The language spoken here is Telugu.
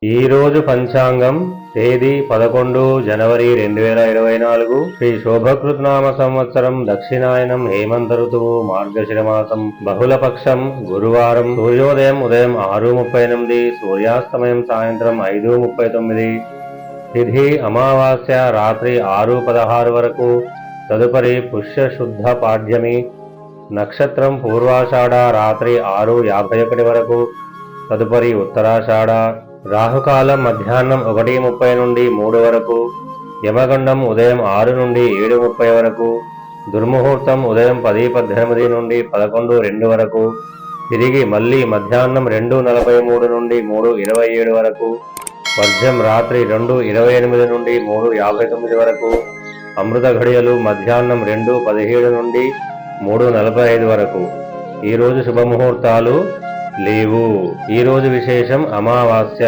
ఈ రోజు పంచాంగం తేదీ 11 జనవరి 2024 శ్రీ శోభకృత్నామ సంవత్సరం దక్షిణాయనం హేమంత ఋతువు మార్గశిర మాసం బహుళపక్షం గురువారం సూర్యోదయం ఉదయం 6:38 సూర్యాస్తమయం సాయంత్రం 5:39 తిథి అమావాస్య రాత్రి 6:16 వరకు తదుపరి పుష్య శుద్ధ పాడ్యమి నక్షత్రం పూర్వాషాఢ రాత్రి 6:51 వరకు తదుపరి ఉత్తరాషాఢ రాహుకాలం మధ్యాహ్నం 1:30 నుండి 3 వరకు యమగండం ఉదయం 6 నుండి 7:30 వరకు దుర్ముహూర్తం ఉదయం 10:18 నుండి 11:02 వరకు తిరిగి మళ్లీ మధ్యాహ్నం 2:43 నుండి 3:27 వరకు వర్జం రాత్రి 2:28 నుండి 3:59 వరకు అమృత ఘడియలు మధ్యాహ్నం 2:17 నుండి 3:45 వరకు. ఈరోజు శుభముహూర్తాలు లేవు. ఈరోజు విశేషం అమావాస్య.